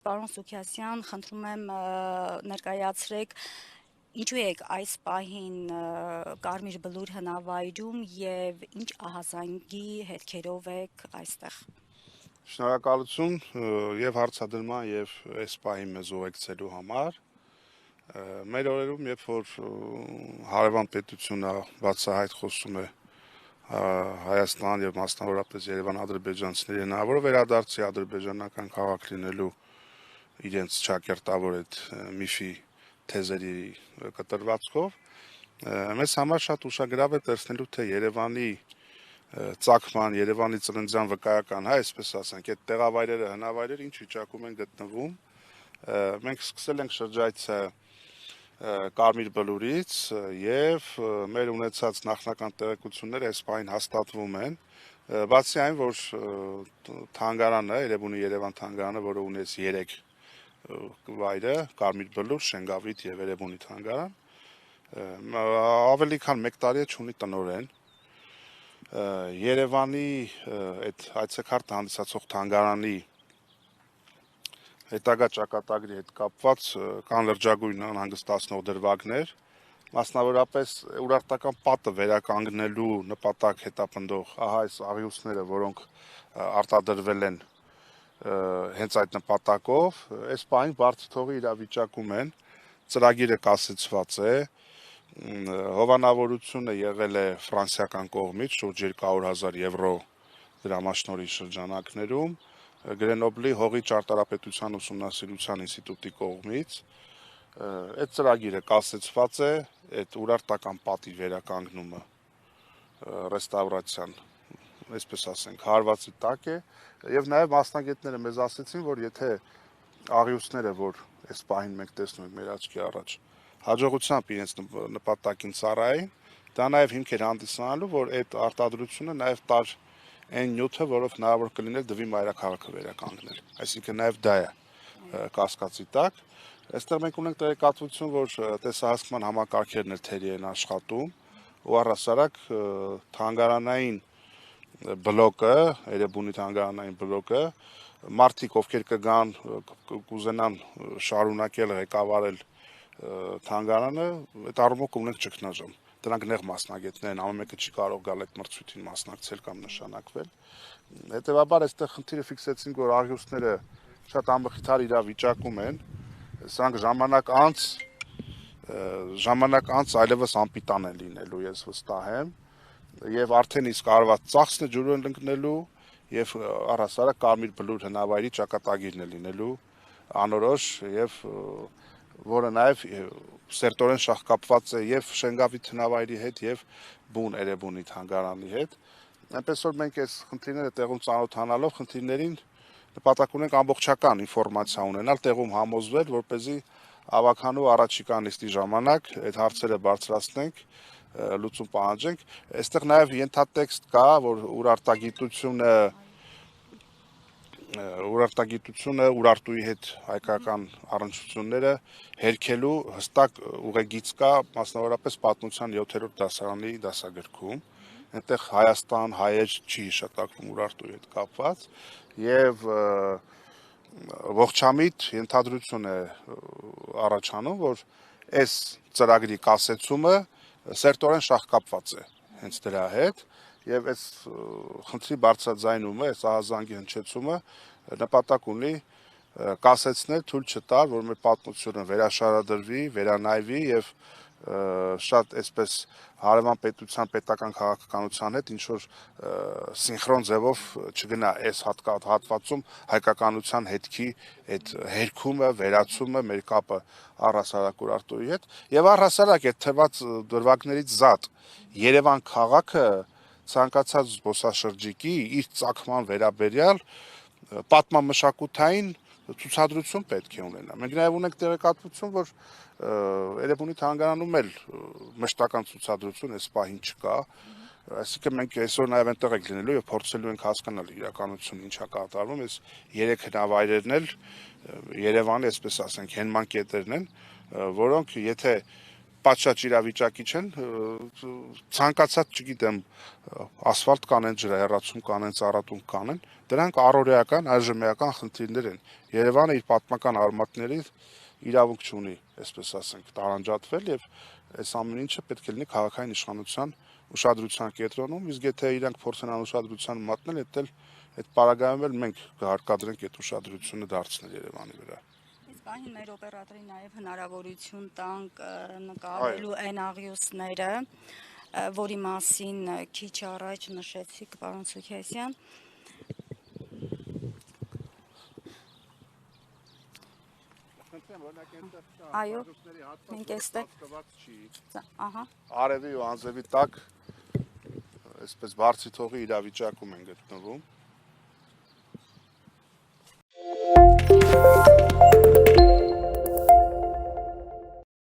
Պարոն Սուքիասյան, խնդրում եմ ներկայացրեք ինչու եք այս պահին Կարմիր Բլուր հնավայրում եւ ինչ ահազանգի հետքերով եք այստեղ։ Շնորհակալություն եւ հարցադրման եւ այս պահին մեզ ուղեկցելու համար։ Մեր օրերում, երբ որ հարևան պետությունը բացահայտ խոսում է Հայաստան եւ մասնավորապես Երևան-ադրբեջանցիների հնարավոր վերադարձի ադրբեջանական քաղաք լինելու իրենց ճակերտավոր այդ միֆի թեզերի կտրվածքով, մեզ համար շատ ուշագրավ է տեսնելու, թե Երևանի ծագման, Երևանի ծննդյան վկայական, այսպես ասենք, այդ տեղավայրերը, հնավայրերը ինչ վիճակում են գտնվում։ Մենք սկսել ենք շրջայցը Կարմիր Բլուրից եւ մեր ունեցած նախնական տեղեկությունները այս պահին հաստատվում են։ Բացի այն, որ թանգարանը, Երևանի Երևան թանգարանը, որը ունես 3 վայրը, Կարմիր Բլուր, Շենգավիթ եւ Երևանի թանգարան, ավելի քան 1 տարի է չունի տնօրեն։ Երևանի այդ այցեքարտը հանդիսացող թանգարանի հետագա ճակատագրի հետ կապված կան լրջագույն անհանգստացնող դրվագներ, մասնավորապես ուրարտական պատը վերականգնելու նպատակ հետապնդող այս աղյուսները, որոնք արտադրվել են հենց այդ նպատակով, այս պահին բարձր թողի իրավիճակում են, ծրագիրը կասեցված է, հովանավորությունը եղել է ֆրանսիական կողմից շուրջ 200,000 եվրո դրամաշնորհի շրջանակներում, Գրենոբլի հողի ճարտարապետության ուսումնասիրության ինստիտուտի կողմից, այդ ծրագիրը կասեցված է, այդ ուրարտական պատի վերականգնումը ռեստավրացիան, այսպես ասենք, հարվածի տակ է, եւ նաեւ մասնագետները մեզ ասեցին, որ եթե աղյուսները, որ այս պահին մենք տեսնում ենք մեր աչքի առաջ, հաջողությամբ իրենց նպատակին ծառայեն, դա նաեւ հիմք էր հանդիսանալու, որ այդ արտադրությունը նաեւ տար այն նյութը, որով հնարավոր կլիներ դվի մայրաքաղաքը վերականգնել։ Այսինքն նաեւ դա է կասկածի տակ։ Այստեղ մենք ունենք տեղեկատվություն, որ տեսահասկման համակարգերն էլ թերի են աշխատում, ու առհասարակ թանգարանային բլոկը, Երևանի թանգարանային բլոկը, մարդիկ, ովքեր կգան, կուզենան շարունակել ղեկավարել թանգարանը, այդ առումով կունենք ճգնաժամ։ Դրանք նեղ մասնագետներ են, ամեն մեկը չի կարող գալ այդ մրցույթին մասնակցել կամ նշանակվել։ Հետևաբար այստեղ խնդիրը ֆիքսեցինք, որ աղյուսները շատ անմխիթար իրավիճակում են, սրանք ժամանակ անց այլևս անպիտան են լինելու, ես վստահ եմ, եւ արդեն իսկ արված ծախսն է ջուրը ընկնելու եւ առհասարակ Կարմիր Բլուր հնավայրի ճակատագիրն է լինելու անորոշ եւ որը նաեւ սերտորեն շահկապված է եւ Շենգավիթ հնավայրի հետ եւ բուն Երևանի թանգարանի հետ։ Այնպես որ մենք այս խնդիրները տեղում ծանոթանալով խնդիրներին նպատակ ունենք ամբողջական ինֆորմացիա ունենալ, տեղում համոզվել, որպեսզի ավականու առաջիկա նիստի ժամանակ այդ հարցերը բարձրացնենք, լուծում պահանջենք։ Այստեղ նաեւ ենթատեքստ կա, որ Ուրարտուի հետ հայկական առնչությունները հերքելու հստակ ուղեգիծ կա, մասնավորապես պատմության 7-րդ դասարանի դասագրքում, այնտեղ Հայաստան, հայեր չի հիշատակվում Ուրարտուի հետ կապված, եւ ողջամիտ ենթադրություն է առաջանում, որ այս ծրագրի կասեցումը սերտորեն շահկապված է հենց դրա հետ, եւ այս խնդրի բարձրաձայնումը, այս ահազանգի հնչեցումը նպատակ ունի կասեցնել, թույլ չտալ, որ մեր պատմությունը վերաշարադրվի, վերանայվի եւ շատ այսպես հարևան պետության պետական քաղաքականության հետ ինչ որ սինխրոն ձևով չգնա այս հատվածում հայկականության հետքի այդ հերքումը, վերացումը, մեր կապը առհասարակ Ուրարտուի հետ եւ առհասարակ այդ թվաց դրվագներից զատ Երևան քաղաքը ցանկացած զբոսաշրջիկի իր ծագման վերաբերյալ պատմամշակութային ցուցադրություն պետք է ունենա։ Մենք նաև ունենք տեղեկատվություն, որ Երևանի թանգարանում էլ մշտական ցուցադրություն այս պահին չկա։ Այսինքն մենք այսօր նաև այնտեղ ենք լինելու եւ փորձելու ենք հասկանալ իրականությունն ինչա կատարվում։ Այս 3 հնավայրերն էլ Երևանի, այսպես ասենք, հենման կետերն են, որոնք եթե պատշաճ իրավիճակի չեն, ցանկացած, չգիտեմ, ասֆալտ կանեն, ջրահեռացում կանեն, ծառատուն կանեն, դրանք առօրեական, այժմեական խնդիրներ են։ Երևանը իր պատմական արմատների իրավունք չունի, այսպես ասենք, տարանջատվել եւ այս ամեն ինչը պետք է լինի քաղաքային իշխանության ուշադրության կենտրոնում, իսկ եթե իրանք փորձեն ուշադրության մատնել, այդ պարագայում էլ մենք կհարկադրենք այդ ուշադրությունը դարձնել Երևանի վրա։ Իսկ պահին մեր օպերատորին նաև հնարավորություն տանք նկարելու այն աղյուսները, որի մասին քիչ առաջ նշեցիք, պարոն Սուքեսյան։ Այո, մենք այստեղ ահա Արևի ու անձևի տակ այսպես բարձի թողի իրավիճակում են գտնվում։